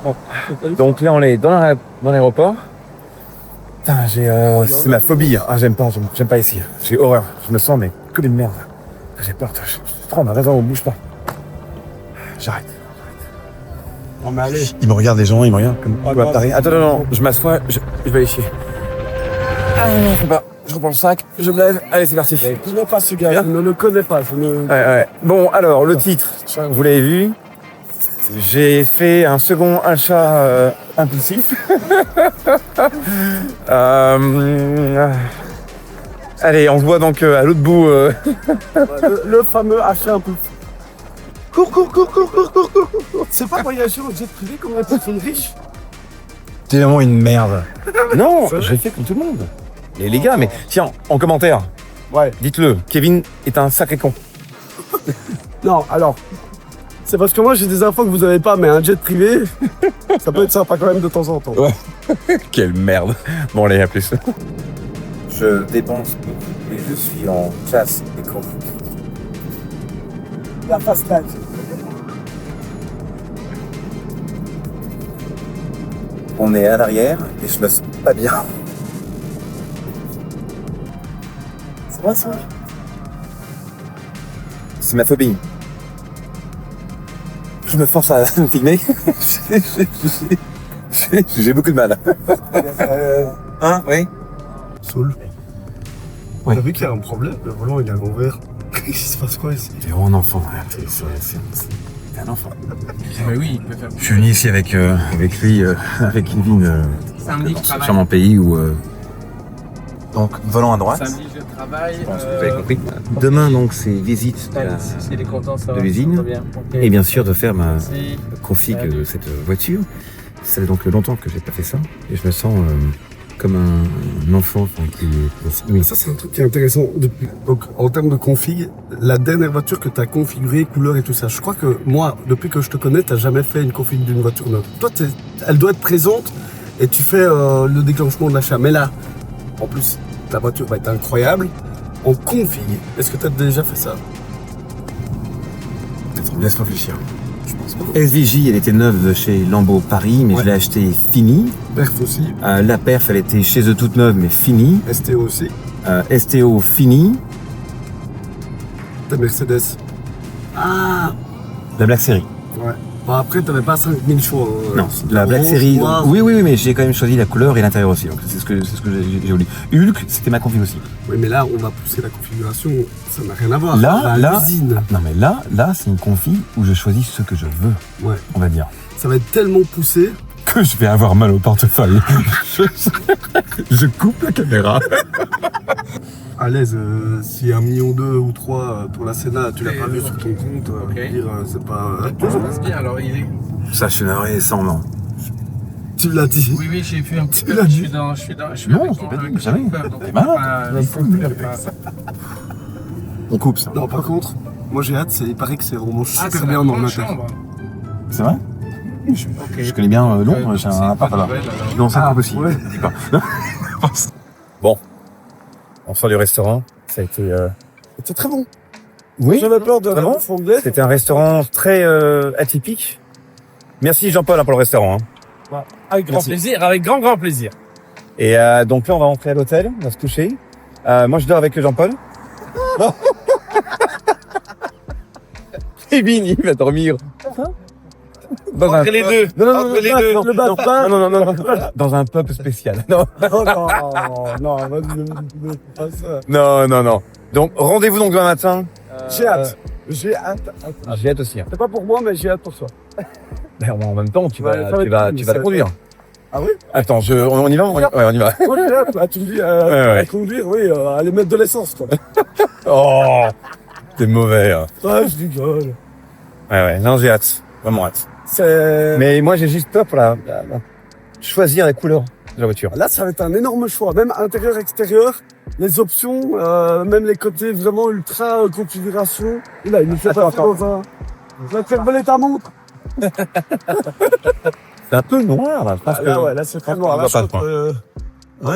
Bon. Donc là, on est dans l'aéroport. Putain, c'est ma phobie. Ah, j'aime pas ici. J'ai horreur. Je me sens, mais que des merdes. J'ai peur. On a raison, on bouge pas. J'arrête. Non, mais allez. Ils me regardent, les gens, ils me regardent comme quoi Paris. Attends, non, je m'assois, je vais aller chier. Ah non, je peux pas. Je reprends le sac, je me lève. Allez, c'est parti. Je ne connais pas ce gars, je ne le connais pas. Ouais. Bon, alors, le titre, vous l'avez vu. J'ai fait un second achat impulsif. Allez, on se voit donc à l'autre bout. Le fameux achat un peu. Cours. C'est pas voyager au jet privé comme la personne riche. T'es vraiment une merde. Non, j'ai fait comme tout le monde. Et les gars, mais tiens, en commentaire, dites-le, Kevin est un sacré con. Non, alors, c'est parce que moi j'ai des infos que vous avez pas, mais un jet privé, ça peut être sympa quand même de temps en temps. Ouais. Quelle merde. Bon, allez, à plus. Je dépense beaucoup et je suis en chasse et con. La fast life. On est à l'arrière et je me sens pas bien. C'est vrai ça? C'est ma phobie. Je me force à me filmer. J'ai beaucoup de mal. Hein? Oui? Saul. Ouais. T'as vu qu'il y a un problème? Le volant il est à l'envers. Il se passe quoi ici? T'es vraiment un enfant. C'est un enfant. Mais oui, il peut faire. Je suis venu ici avec lui, avec Kevin, Samedi, je travaille. sur mon pays où. Donc, volant à droite. Samedi, je travaille. Je pense que vous avez compris. Demain, donc, c'est visite S'il est content, ça de va. l'usine. Très bien. Ok. Et bien sûr, de faire ma Merci. config Salut. de cette voiture. Ça fait donc longtemps que j'ai pas fait ça. Et je me sens comme un enfant qui est. Ça c'est un truc qui est intéressant. Donc en termes de config, la dernière voiture que tu as configurée, couleur et tout ça, je crois que moi, depuis que je te connais, tu n'as jamais fait une config d'une voiture neuve. Toi, elle doit être présente et tu fais le déclenchement de l'achat. Mais là, en plus, la voiture va être incroyable. En config, est-ce que tu as déjà fait ça? Peut-être, laisse réfléchir. Je pense pas. SVJ, elle était neuve de chez Lambeau Paris, mais Ouais. je l'ai achetée finie. Perf aussi, La perf, elle était chez eux toute neuve, mais finie. STO aussi, STO finie. ta Mercedes. Ah La Black Series. ouais. Bon, après, tu n'avais pas 5000 choix. Non, la Black Rose, Series. noir. Oui, mais j'ai quand même choisi la couleur et l'intérieur aussi. Donc c'est ce que j'ai voulu. Hulk, c'était ma config aussi. Oui, mais là, on va pousser la configuration. Ça n'a rien à voir. Là, l'usine. Non mais là, c'est une config où je choisis ce que je veux, Ouais. on va dire. Ça va être tellement poussé. Que je vais avoir mal au portefeuille. je coupe la caméra. À l'aise, s'il y a 1,2 million ou 3 pour la Sénat, tu l'as pas vu sur ton compte, Ok. dire, c'est pas. Tout se passe bien, alors il est. Ça, je suis navré sans nom. Tu l'as dit. Oui, j'ai fait un petit Tu peu. l'as dit. Je suis dans. Non, avec je l'ai mon- pas dit, avec jamais. mon père, donc T'es je peux malade. pas- je peux pas- On coupe ça. Non, par contre, moi j'ai hâte, il paraît que c'est vraiment Ah, super c'est bien la dans grande l'intérieur. chambre. C'est vrai? Ok. Je connais bien Londres, Ouais, j'ai c'est un appart pas là-bas. nouvelle, alors. Non, ça Ah, coupe aussi. ouais. Dis pas. Bon. On sort du restaurant. Ça a été. C'est très bon. Oui. J'avais peur de la Vraiment bouffe anglaise. C'était un restaurant très atypique. Merci Jean-Paul pour le restaurant. Avec grand Merci. plaisir, avec grand plaisir. Et donc là, on va rentrer à l'hôtel, on va se coucher. Moi, je dors avec Jean-Paul. Kevin, il va dormir. Dans Entre les deux. Non, Entre les deux. non, Le bas-bain. non. Dans un pub spécial. Non, Oh non, vas-y, pas ça. non. Donc, rendez-vous donc demain matin. J'ai hâte. J'ai hâte. J'ai hâte aussi. Hein. C'est pas pour moi, mais j'ai hâte pour toi. Mais en même temps, tu Ouais, vas ça va être cool, la ça va conduire. Ah oui? Attends, on y va? Ouais, on y va. Ouais, j'ai hâte. Là, tu me dis, Ouais. à conduire, oui, aller mettre de l'essence, quoi. Oh, t'es mauvais. Hein. Ouais, je rigole. Ouais, non, j'ai hâte. Vraiment hâte. C'est... Mais moi, j'ai juste peur pour choisir la couleur de la voiture. Là, ça va être un énorme choix. Même intérieur, extérieur, les options, même les côtés vraiment ultra configuration. Et là, il nous fait Attends. dans un... Je vais te faire voler ta montre. C'est un peu noir, là. Parce que... Là, ouais, là, c'est très noir. on Là, voit pas je le crois point.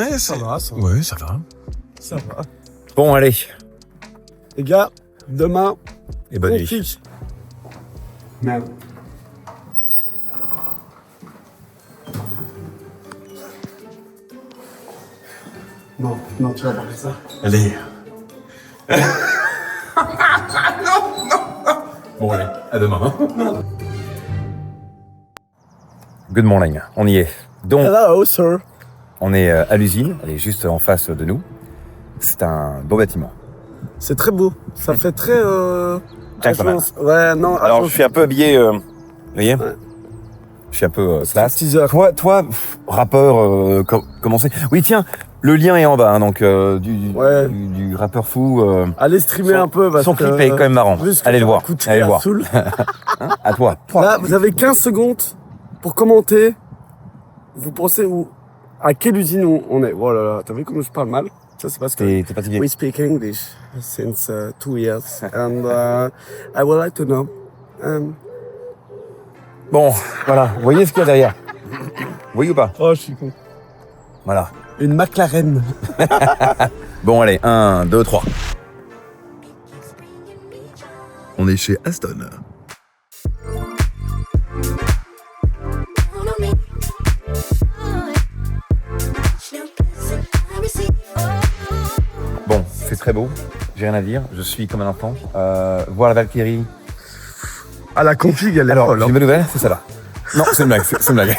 que, Ouais, ça va, ça va. Ouais, ça va. Ça va. Bon, allez. Les gars, demain, Et bonne on nuit. fixe. Merde. Non, non, tu vas parler ça. Allez. Bon, allez, à demain. Good morning, on y est. Donc, Hello, sir. on est à l'usine, elle est juste en face de nous. C'est un beau bâtiment. C'est très beau. Ça fait très. Gentleman. Ouais, non. Alors, je suis un peu habillé, vous voyez, Ouais. je suis un peu classe. Teaser. Toi, rappeur, comment c'est? Oui, tiens, le lien est en bas, hein, donc Ouais. du rappeur fou. Allez streamer un peu. Parce Son que, clip est quand même marrant. juste que Allez le ça voir. va coûter Allez le à voir. Soul. À toi. Là, vous avez 15 secondes pour commenter. Vous pensez où, à quelle usine on est? Oh là là, t'as vu comment je parle mal? Ça, c'est parce que T'es fatigué. we speak English since 2 years. And I would like to know. Bon, voilà. Vous voyez ce qu'il y a derrière? Vous voyez ou pas? Oh, je suis con. Voilà. Une McLaren. Bon, allez, 1, 2, 3. On est chez Aston. Bon, c'est très beau. J'ai rien à dire. Je suis comme un enfant. Voir la Valkyrie. Ah, la config, elle est Alors, folle, j'ai hein. une bonne nouvelle, c'est ça là. Non, c'est une blague, c'est une blague.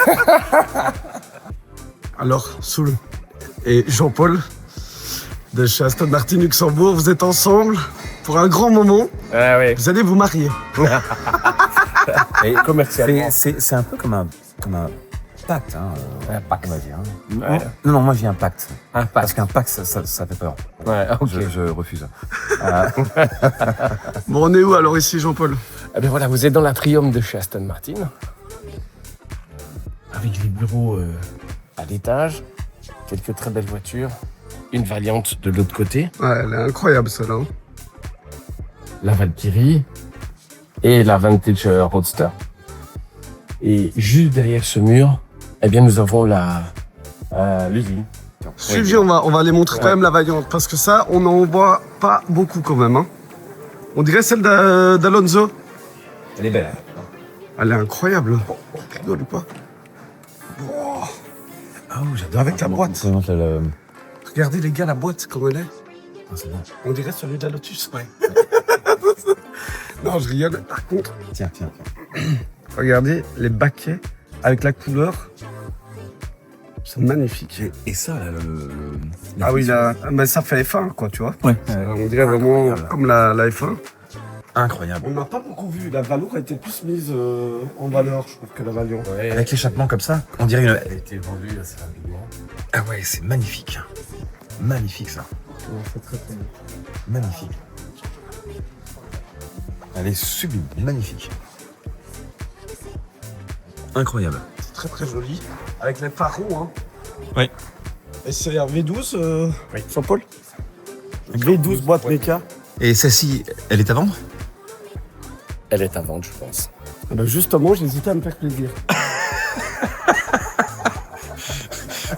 Alors, Soul et Jean-Paul de chez Aston Martin Luxembourg, vous êtes ensemble pour un grand moment. Ah ouais. Vous allez vous marier. Et Commercialement. c'est un peu comme un pacte, hein. Un pacte. On va dire. Hein. Ouais. Non, moi j'ai un pacte. Un pacte. Parce qu'un pacte, ça fait peur. Ouais, ok. Je refuse. Bon, on est où alors ici, Jean-Paul? Eh bien voilà, vous êtes dans l'atrium de chez Aston Martin. Avec les bureaux à l'étage, quelques très belles voitures, une Valiante de l'autre côté, Ouais, elle est incroyable celle-là, hein. la Valkyrie et la Vantage Roadster. Et juste derrière ce mur, eh bien nous avons l'usine. Suivi, on va aller montrer quand même la Vaillante, parce que ça, on n'en voit pas beaucoup quand même, hein. On dirait celle d'Alonso. Elle est belle. Elle est incroyable. Tu rigoles ou pas? Ah, j'adore. Avec la boîte. Présente le... Regardez les gars, la boîte, comment elle est. Ah, c'est bon. On dirait celui de la Lotus, ouais. Non, je rigole. Par contre, Tiens. regardez les baquets avec la couleur. C'est magnifique. Et ça, là, Ah oui, là, mais ça fait F1, quoi, tu vois. Ouais. On dirait vraiment comme la F1. Incroyable. On n'a pas beaucoup vu. La Valour a été plus mise en valeur, je trouve, que la Valiant. Avec l'échappement comme ça, on dirait une... Elle a été vendue assez rapidement. Ah ouais, c'est magnifique. Magnifique, ça. C'est très très bien. Magnifique. Elle est sublime, magnifique. Incroyable. C'est très très joli. Avec les phares ronds, hein. Oui. Et c'est un V12, Jean-Paul V12 boîte méca. Et celle-ci, elle est à vendre? Elle est à vendre, je pense. Ah ben justement, j'hésitais à me faire plaisir.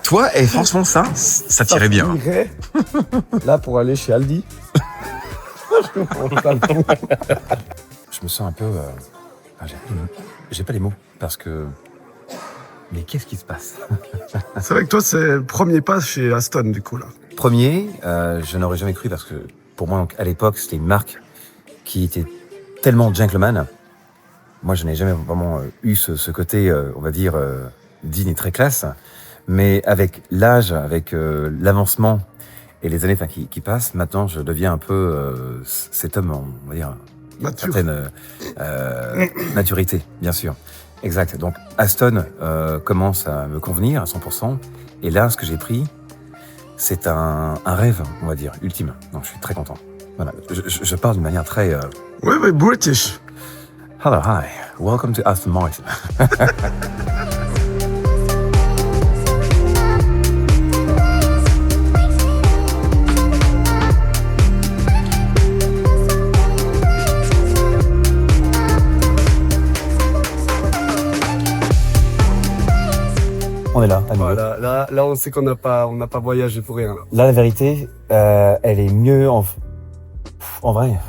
Toi, et franchement, ça tirait bien. Irait, là, pour aller chez Aldi. Je me sens un peu... j'ai pas les mots, parce que... Mais qu'est-ce qui se passe? C'est vrai que toi, c'est le premier pas chez Aston, du coup, là. Premier, je n'aurais jamais cru, parce que pour moi, donc, à l'époque, c'était une marque qui était tellement gentleman. Moi, je n'ai jamais vraiment eu ce côté, on va dire, digne et très classe. Mais avec l'âge, avec l'avancement et les années qui passent, maintenant, je deviens un peu cet homme, on va dire, Mature. certaine maturité, bien sûr. Exact. Donc, Aston commence à me convenir à 100%. Et là, ce que j'ai pris, c'est un rêve, on va dire, ultime. Donc, je suis très content. Voilà. Je parle d'une manière très... Oui, oui, British. Hello, hi. Welcome to Aston Martin. On est là, à nouveau. Voilà, là, on sait qu'on n'a pas voyagé pour rien, là. Là, la vérité, elle est mieux en vrai,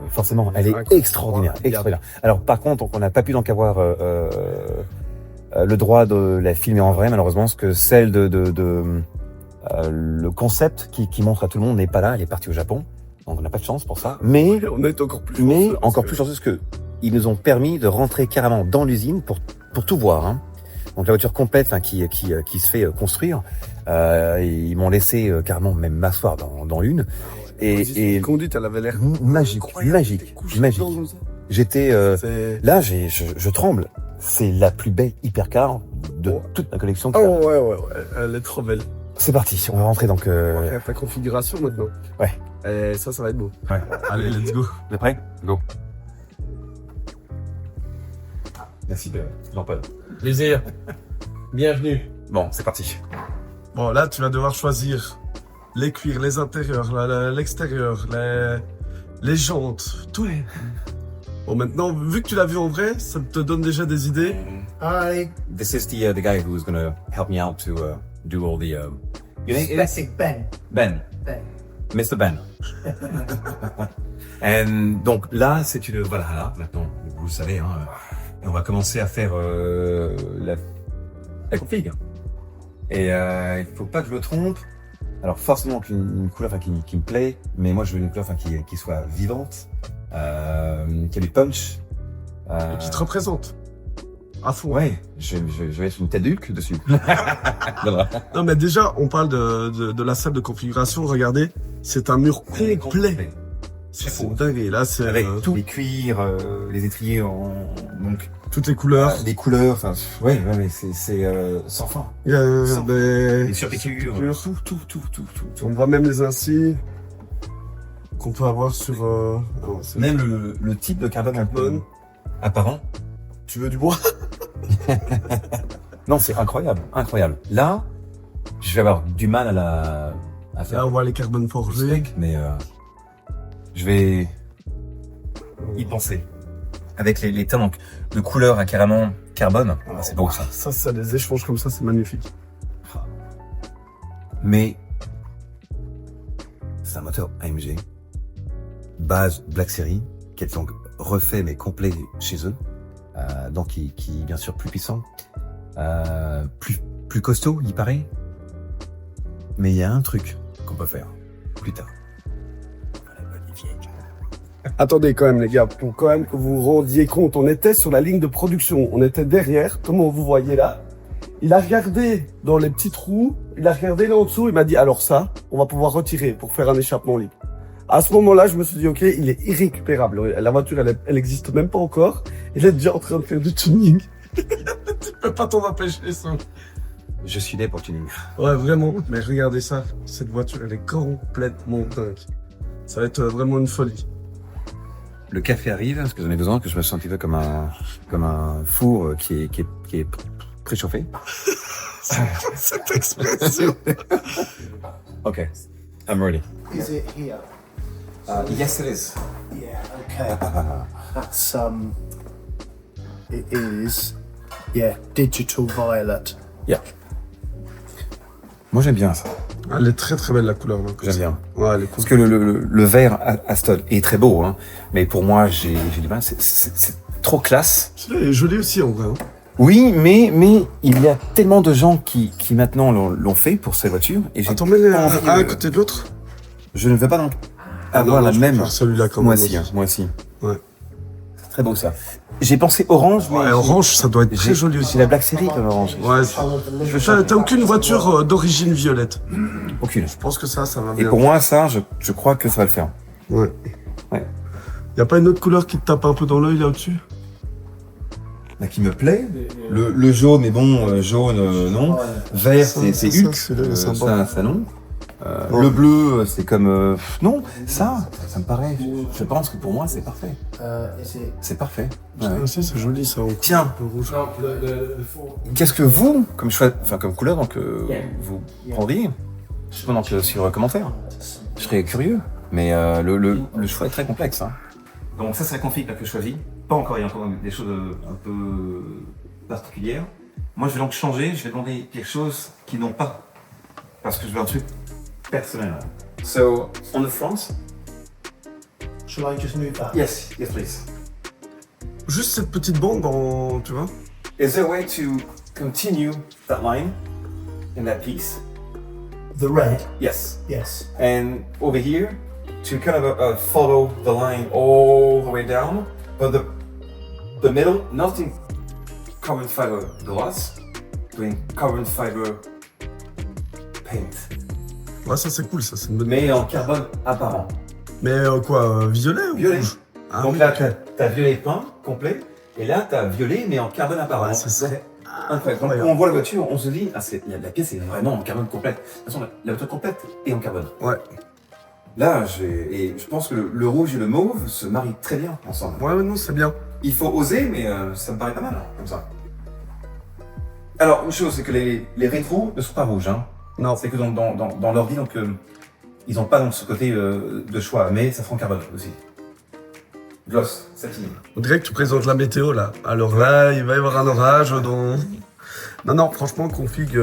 forcément. Elle est extraordinaire, extraordinaire. Alors, par contre, on n'a pas pu donc avoir le droit de la filmer en vrai, malheureusement, parce que celle de Le concept qui montre à tout le monde n'est pas là, elle est partie au Japon. Donc on n'a pas de chance pour ça. Mais On est encore plus mais chanceux, encore parce plus chanceux que ils nous ont permis de rentrer carrément dans l'usine pour tout voir. Hein. Donc la voiture complète qui se fait construire. Ils m'ont laissé carrément même m'asseoir dans une. Et conduite, elle avait l'air magique. J'étais là, je tremble. C'est la plus belle hypercar de toute ma collection. Oh ouais, elle est trop belle. C'est parti, on va rentrer donc. On va faire ta configuration maintenant. Ouais. Et ça va être beau. Ouais. Allez, let's go. Vous êtes prêts? Go. Merci Jean-Paul. Plaisir. Bienvenue. Bon, c'est parti. Bon, là, tu vas devoir choisir les cuirs, les intérieurs, l'extérieur, les jantes, tout. Bon, maintenant, vu que tu l'as vu en vrai, ça te donne déjà des idées. Hi, This is the guy who's going to help me out to do all the. Basic Ben. Ben. Ben. Mr. Ben. And donc là, c'est une Valhalla. Maintenant, vous le savez, hein. Et on va commencer à faire la config. Et il faut pas que je me trompe. Alors forcément une couleur qui me plaît, mais moi je veux une couleur qui soit vivante, qui a du punch. Et qui te représente. À fond. Ouais, je vais être une tête de Hulk dessus. Non, mais déjà, on parle de la salle de configuration. Regardez, c'est un mur complet. C'est dingue. Là, c'est avec tous les cuirs, les étriers donc toutes les couleurs. les couleurs. Enfin, ouais, mais c'est sans fin. Il y a Sans- des Les surpiqûres, tout. On voit même les insignes qu'on peut avoir sur. Même le type de carbone un peu apparent. Tu veux du bois? Non, c'est incroyable. Là, je vais avoir du mal à faire. Là, on voit les carbones forgés. Steak, mais je vais y penser. Avec les teints donc, de couleur à carrément carbone. Ah, c'est beau ça. Ça, des échanges comme ça, c'est magnifique. Mais c'est un moteur AMG, base Black Series, qui est donc refait mais complet chez eux. Donc qui est bien sûr plus puissant, plus costaud, il paraît. Mais il y a un truc qu'on peut faire plus tard. Attendez quand même les gars, pour quand même que vous vous rendiez compte, on était sur la ligne de production, on était derrière, comme vous voyez là. Il a regardé dans les petits trous, il a regardé là en dessous, il m'a dit alors ça, on va pouvoir retirer pour faire un échappement libre. À ce moment-là, je me suis dit ok, il est irrécupérable. La voiture, elle existe même pas encore. Il est déjà en train de faire du tuning. Tu peux pas t'en empêcher ça. Je suis né pour tuning. Ouais, vraiment. Mais regardez ça, cette voiture, elle est complètement dingue. Ça va être vraiment une folie. Le café arrive, parce que j'en ai besoin, que je me sens un petit peu comme un four qui est préchauffé. Cette expression. Okay, I'm ready. Is it here? Yes, it is. Yeah, okay. That's, it is, yeah, digital violet. Yeah. Moi, j'aime bien ça. Elle est très très belle la couleur. Donc, J'aime bien. Ouais, elle est cool. Parce que le vert Aston est très beau, hein. Mais pour moi, j'ai du mal. C'est trop classe. Elle est jolie aussi en vrai. Hein. Oui, mais il y a tellement de gens qui maintenant l'ont fait pour ces voitures. Et j'ai Attends, mets-les pas envie un à de- côté de l'autre. Je ne veux pas donc avoir non, la je même. préfère celui-là quand Moi même aussi, aussi. moi aussi. Ouais. C'est très beau ça. J'ai pensé orange, mais Ouais, orange, ça doit être très joli aussi. C'est la Black Series comme orange. Ouais, t'as aucune voiture d'origine violette. Aucune. Je pense que ça va Et bien. pour moi, ça, je crois que ça va le faire. Ouais. Ouais. Y a pas une autre couleur qui te tape un peu dans l'œil là au-dessus? Là, qui me plaît. Le jaune, mais bon, jaune, non. Vert, Ça, c'est ça, Hulk. celui-là, il est sympa. Ça, non. Le bleu, c'est comme... non, ça me paraît... Je pense que pour moi, c'est parfait. Is it? C'est parfait. Ah, si, c'est joli ça. Tiens, Le rouge. qu'est-ce que vous, comme choix, enfin comme couleur, donc vous prendriez pendant que sur commentaire. Je serais curieux, mais le choix est très complexe. Hein. Donc ça, c'est la config que je choisis. Pas encore, il y a encore des choses un peu particulières. Moi, je vais donc changer. Je vais demander quelque chose qu'ils n'ont pas, parce que je veux un truc personnel. So on the front. Shall I just move that? Yes, please. Juste cette petite bande en, tu vois. Is there a way to continue that line in that piece? The red. Yes. Yes. And over here, to kind of follow the line all the way down, but the middle, not in carbon fiber glass, but in carbon fiber paint. Ouais, ça c'est cool, ça c'est une bonne. Mais en carbone apparent. Mais quoi, violet ou Violet. rouge? Ah, Donc oui. là, t'as violet peint complet, et là, t'as violet, mais en carbone apparent. Ouais, c'est ça. Incroyable. Donc, quand on voit la voiture, on se dit, ah, la pièce est vraiment en carbone complète. De toute façon, la voiture complète est en carbone. Ouais. Là, je pense que le rouge et le mauve se marient très bien ensemble. Ouais, non, c'est bien. Il faut oser, mais ça me paraît pas mal, comme ça. Alors, une chose, c'est que les rétros ne sont pas rouges, hein. Non. C'est que dans l'ordi, donc, ils n'ont pas donc ce côté de choix, mais ça sera en carbone aussi. Gloss, satiné. On dirait que tu présentes la météo là. Alors là, il va y avoir un orage dans. Non, franchement, config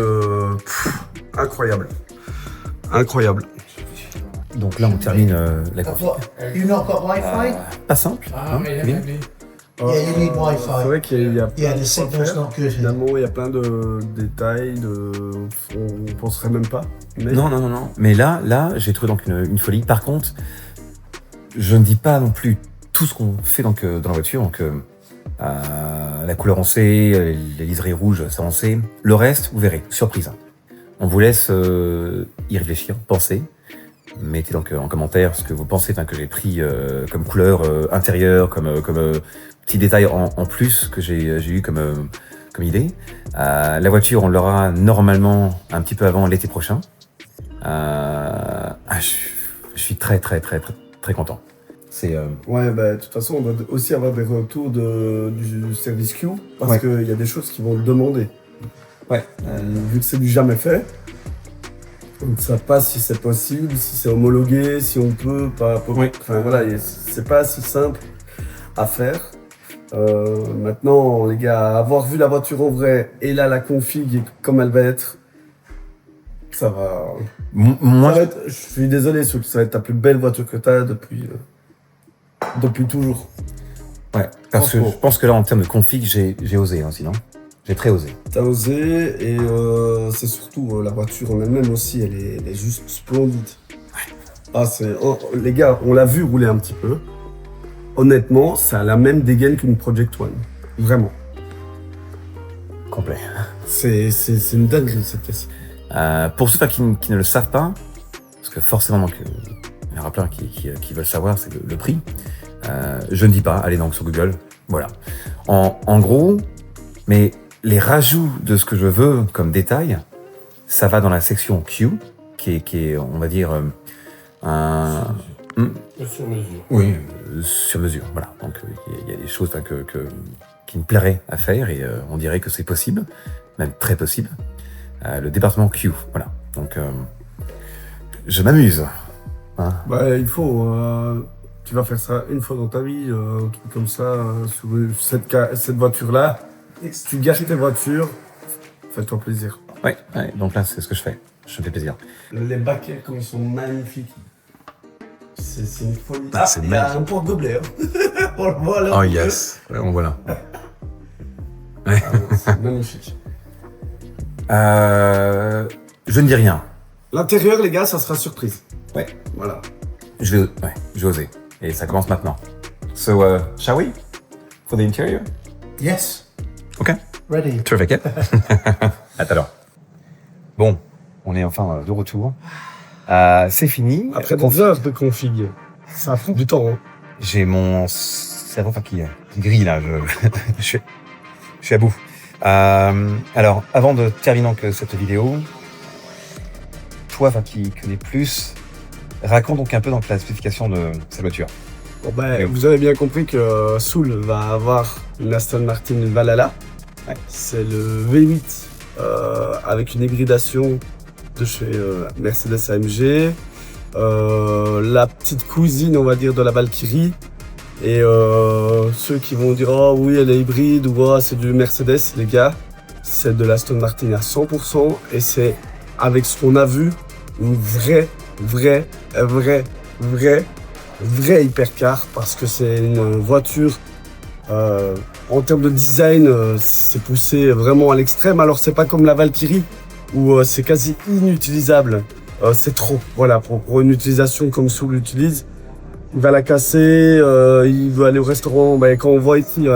incroyable. Incroyable. Donc là, on termine la config. What? You not got Wi-Fi? Pas simple, Ah, hein, mais mais- Yeah, you need C'est Wi-Fi. vrai qu'il y a Yeah, plein the de signal's choses à not faire. good. Finalement, il y a plein de détails, on penserait même pas. Mais Non. Mais là, j'ai trouvé donc une folie. Par contre, je ne dis pas non plus tout ce qu'on fait donc, dans la voiture. Donc, la couleur on sait, les liserés rouges, ça on sait. Le reste, vous verrez, surprise. On vous laisse y réfléchir, penser. Mettez donc en commentaire ce que vous pensez que j'ai pris comme couleur intérieure, comme petit détail en plus que j'ai eu comme idée. La voiture, on l'aura normalement un petit peu avant l'été prochain. Je suis très content. C'est ouais, bah, de toute façon, on doit aussi avoir des retours du service Q parce Ouais. qu'il y a des choses qui vont le demander. ouais. Vu que c'est du jamais fait, on ne sait pas si c'est possible, si c'est homologué, si on peut, pas. Oui. Enfin voilà, c'est pas si simple à faire. Maintenant, les gars, avoir vu la voiture en vrai et là la config comme elle va être, ça va. Moi, Ça va être, je suis désolé, ça va être ta plus belle voiture que t'as depuis toujours. ouais, parce que je pense que là, en termes de config, j'ai osé, hein, sinon. J'ai très osé. T'as osé et c'est surtout la voiture en elle-même aussi, elle est juste splendide. Ah, les gars, on l'a vu rouler un petit peu. Honnêtement, ça a la même dégaine qu'une Project One. Vraiment. Complet. C'est une dinguerie cette pièce. Pour ceux qui ne le savent pas, parce que forcément, donc, il y en aura plein qui veulent savoir, c'est le prix. Je ne dis pas, allez donc sur Google. Voilà. En gros, mais les rajouts de ce que je veux comme détail, ça va dans la section Q, qui est on va dire, un... Sur mesure. Oui, sur mesure, voilà. Donc il y a des choses qui me plairaient à faire et on dirait que c'est possible, même très possible. Le département Q, voilà. Donc je m'amuse. Hein. Bah, il faut. Tu vas faire ça une fois dans ta vie, un truc comme ça, sur cette voiture-là. Tu gâches tes voitures, fais-toi plaisir. Ouais, donc là c'est ce que je fais. Je me fais plaisir. Les baquets, comme ils sont magnifiques. C'est une folie. Ah, c'est il y a magnifique. un porte-gobelet. Hein. On le voit là. Oh yes, on voit là. Ah, c'est magnifique. Je ne dis rien. L'intérieur, les gars, ça sera surprise. Ouais. Voilà. Je vais oser. Et ça commence maintenant. So, shall we? For the interior? Yes. Okay. Ready. Terrific. Attends alors. Bon, on est enfin de retour. C'est fini. Après 2 heures de config, ça prend du temps. Hein. J'ai mon cerveau qui grille là. Je suis à bout. Alors, avant de terminer donc cette vidéo, toi qui connais plus, raconte donc un peu donc la spécification de cette voiture. Bon, ben, vous avez bien compris que Soul va avoir une Aston Martin Valhalla. Ouais. C'est le V8 avec une hybridation de chez Mercedes AMG. La petite cousine, on va dire, de la Valkyrie. Et ceux qui vont dire « Oh oui, elle est hybride » ou oh, « c'est du Mercedes », les gars, c'est de l'Aston Martin à 100% et c'est, avec ce qu'on a vu, une vraie hypercar parce que c'est une voiture en termes de design, c'est poussé vraiment à l'extrême. Alors c'est pas comme la Valkyrie où c'est quasi inutilisable c'est trop. Voilà, pour une utilisation comme Soul l'utilise, il va la casser, il veut aller au restaurant. Ben, quand on voit ici,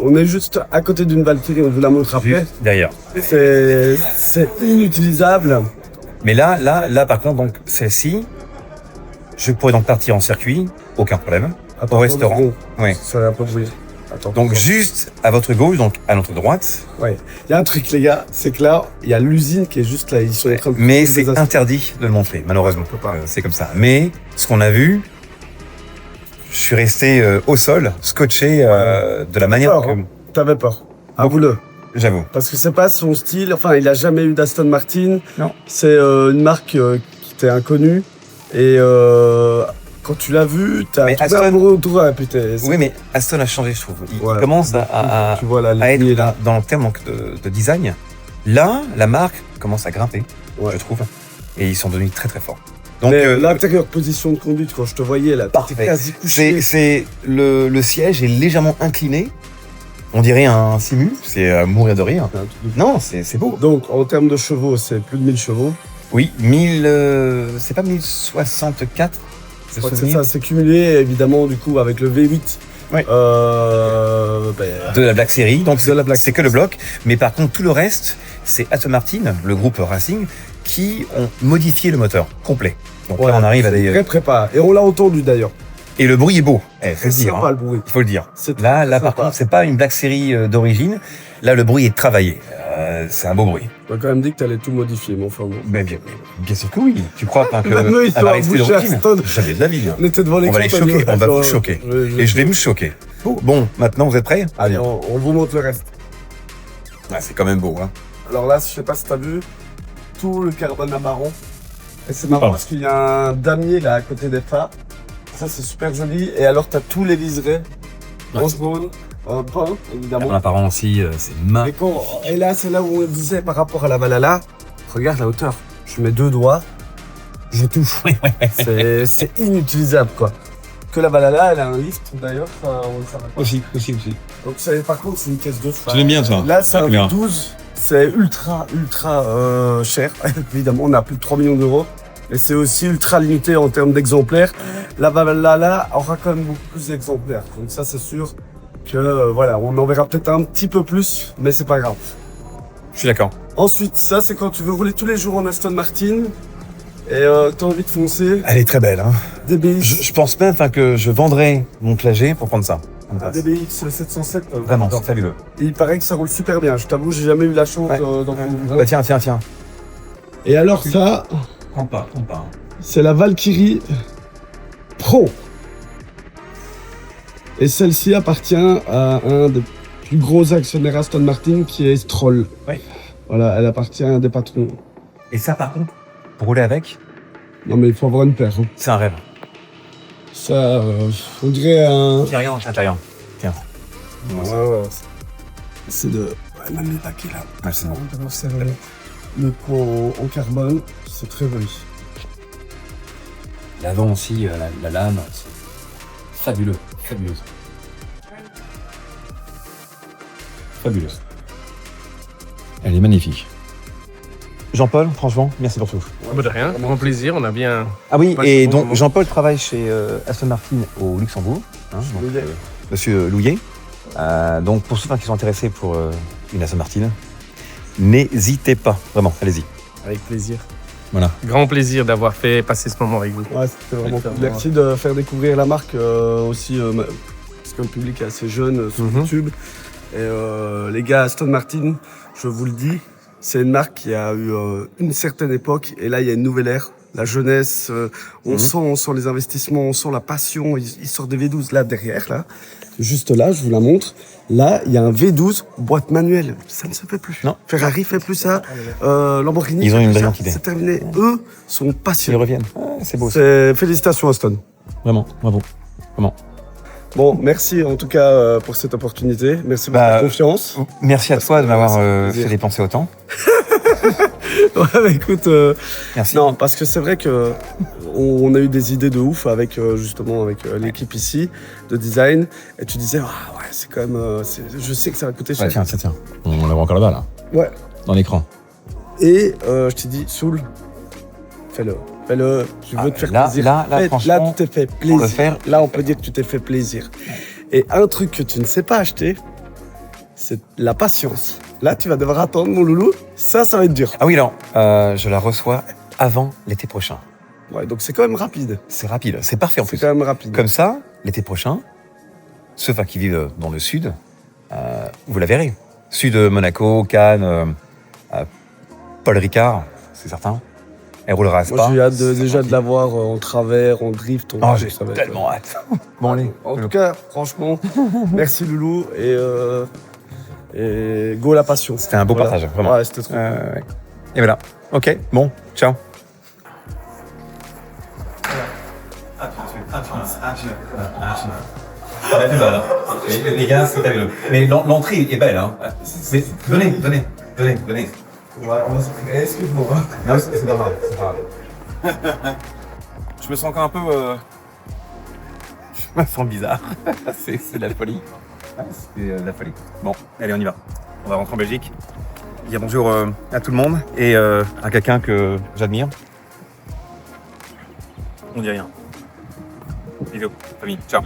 on est juste à côté d'une Valkyrie, on vous la montre après. Juste derrière. C'est inutilisable. Mais là, par contre, donc, celle-ci, je pourrais donc partir en circuit, aucun problème, Attends, au restaurant. bon, Oui. ça va un peu bruit. Attends. Donc, juste à votre gauche, donc à notre droite, Ouais. Il y a un truc, les gars, c'est que là, il y a l'usine qui est juste là. Ils sont en train de mais des c'est aspects. interdit de le montrer, malheureusement. On peut pas. C'est comme ça. Mais ce qu'on a vu, je suis resté au sol, scotché de la manière Peur, que... hein. T'avais peur. Avoue-le. J'avoue. Parce que c'est pas son style. Enfin, il a jamais eu d'Aston Martin. Non. C'est une marque qui t'est inconnue. Et quand tu l'as vu, t'as Mais trouvé Aston- amoureux autour. Ah, putain. Oui, mais Aston a changé, je trouve. Il Ouais. commence à tu vois la être ligne là. dans le terme donc, de design. Là, la marque commence à grimper, Ouais. je trouve. Et ils sont devenus très très forts. Donc, Mais l'intérieur position de conduite, quand je te voyais là, t'étais parfait. quasi couché. C'est le siège est légèrement incliné. On dirait un Simu. C'est à mourir de rire. Non, c'est beau. Donc, en termes de chevaux, c'est plus de 1000 chevaux. Oui, c'est pas 1064. Je crois que c'est ça, c'est cumulé évidemment du coup avec le V8 Ouais. ben, De la Black Series. Donc De la Black c'est que le bloc. Mais par contre, tout le reste, c'est Aston Martin, le groupe Racing, qui ont modifié le moteur complet. Donc là, on arrive à des... très prépa. Et on l'a entendu d'ailleurs. Et le bruit est beau. Faut C'est le dire. sympa Hein. le bruit. Il faut le dire. C'est Là, très par sympa. contre, c'est pas une Black Series d'origine. Là, le bruit est travaillé. C'est un beau bruit. On m'a quand même dit que t'allais tout modifier, mon frère. Mais bien sûr que oui. Tu crois pas que Maintenant, ils ça sont va à rester boucher à d'origine? Aston. Jamais de la vie. Hein. On était devant On l'écran. va les t'as dit, choquer. On va attends, vous choquer. je- Et je vais vous choquer. Bon, maintenant, vous êtes prêts? Allez. On vous montre le reste. Ah, c'est quand même beau. Hein. Alors là, je sais pas si t'as vu, tout le carbone à marron. Et c'est marrant Oh. parce qu'il y a un damier là à côté des phares. Ça, c'est super joli. Et alors, t'as tous les liserés. Rose jaune, brun, évidemment. En apparence aussi, c'est main. Et là, c'est là où on disait par rapport à la Valhalla, regarde la hauteur. Je mets 2 doigts, je touche. C'est inutilisable, quoi. Que la Valhalla, elle a un lift, d'ailleurs, ça, on le savait pas. Aussi. Donc, par contre, c'est une caisse de frein. Tu l'aimes bien, toi? Là, c'est un Bien. 12. C'est ultra cher. Évidemment, on a plus de 3 millions d'euros. Et c'est aussi ultra limité en termes d'exemplaires. La Valhalla aura quand même beaucoup plus d'exemplaires. Donc ça, c'est sûr que, voilà, on en verra peut-être un petit peu plus, mais c'est pas grave. Je suis d'accord. Ensuite, ça, c'est quand tu veux rouler tous les jours en Aston Martin et t'as envie de foncer. Elle est très belle. Hein. DBX, Je pense même que je vendrais mon Clagé pour prendre ça. DBX 707. Vraiment, j'adore. c'est fabuleux. Et il paraît que ça roule super bien. Je t'avoue, j'ai jamais eu la chance Ouais. d'en conduire. Bah tiens. Et alors ça, Prends pas. c'est la Valkyrie Pro. Et celle-ci appartient à un des plus gros actionnaires Aston Martin qui est Stroll. Oui. Voilà, elle appartient à un des patrons. Et ça, par contre, pour rouler avec, Non mais il faut avoir une paire. Hein. c'est un rêve. Ça, on dirait un... Tiens, regarde dans l'intérieur. Tiens. Ouais. C'est de... Ouais, même les paquets là. Ah, c'est bon. C'est vrai. Le coup en carbone, c'est très joli. L'avant aussi, la lame, c'est fabuleux. Fabuleuse. Elle est magnifique. Jean-Paul, franchement, merci pour tout. De rien, grand plaisir, on a bien... Ah oui, Ouais, et c'est bon, donc vraiment. Jean-Paul travaille chez Aston Martin au Luxembourg. Hein, donc, Louillet. Monsieur Louillet. Donc pour ceux qui sont intéressés pour une Aston Martin, n'hésitez pas, vraiment, allez-y. Avec plaisir. Voilà. Grand plaisir d'avoir fait passer ce moment avec vous. Ouais, c'était vraiment cool. Exactement. Merci de faire découvrir la marque aussi, parce que le public est assez jeune sur Mhm. YouTube. Et les gars, Aston Martin, je vous le dis, c'est une marque qui a eu une certaine époque, et là il y a une nouvelle ère. La jeunesse, on sent les investissements, on sent la passion. Il sort des V12 là derrière, là, juste là, je vous la montre. Là, il y a un V12 boîte manuelle. Ça ne se fait plus. Non. Ferrari fait plus ça. Lamborghini. Ils ont fait une plus ça. brillante idée. C'est terminé. Eux sont Ils passionnés. reviennent. Ah, c'est beau. Ça. Félicitations Aston. Vraiment, bravo. Bon, merci en tout cas pour cette opportunité. Merci pour Bah, ta confiance. Merci à toi de m'avoir plaisir. fait dépenser autant. Ouais, bah, écoute, Merci. non, parce que c'est vrai que on a eu des idées de ouf avec justement avec l'équipe ici de design. Et tu disais, ah ouais, c'est quand même, je sais que ça va coûter cher. Ouais, tiens. On la voit encore là-bas, là. Ouais. Dans l'écran. Et je t'ai dit, Soul, Fais-le. Fais-le. Je veux te faire là, plaisir. là, Là, franchement, tu t'es fait on plaisir. peut faire- Là, on peut dire que tu t'es fait plaisir. Et un truc que tu ne sais pas acheter, c'est la patience. Là, tu vas devoir attendre, mon loulou. Ça va être dur. Ah oui, alors, je la reçois avant l'été prochain. Ouais, donc c'est quand même rapide. C'est rapide, c'est parfait en C'est plus. quand même rapide. Comme ça, l'été prochain, ceux qui vivent dans le sud, vous la verrez. Sud Monaco, Cannes, Paul Ricard, c'est certain. Elle roulera à Spa. Moi, j'ai hâte déjà de la voir en travers, en drift. Oh, j'ai ça va être- tellement hâte. Bon, allez. En tout cas, franchement, merci Loulou et go la passion. C'était un beau Voilà. partage, vraiment. Ouais, c'était trop. Ouais. Et voilà. Ok, bon, ciao. Les gars, c'est fabuleux. Mais l'entrée est belle, hein. Venez. Excuse-moi. Non, c'est pas grave, c'est pas grave. Je me sens encore un peu... Je me sens bizarre. c'est de la folie. C'est de la folie. Bon, allez, on y va. On va rentrer en Belgique. Dire bonjour à tout le monde et à quelqu'un que j'admire. On dit rien. Bisous, famille. Ciao.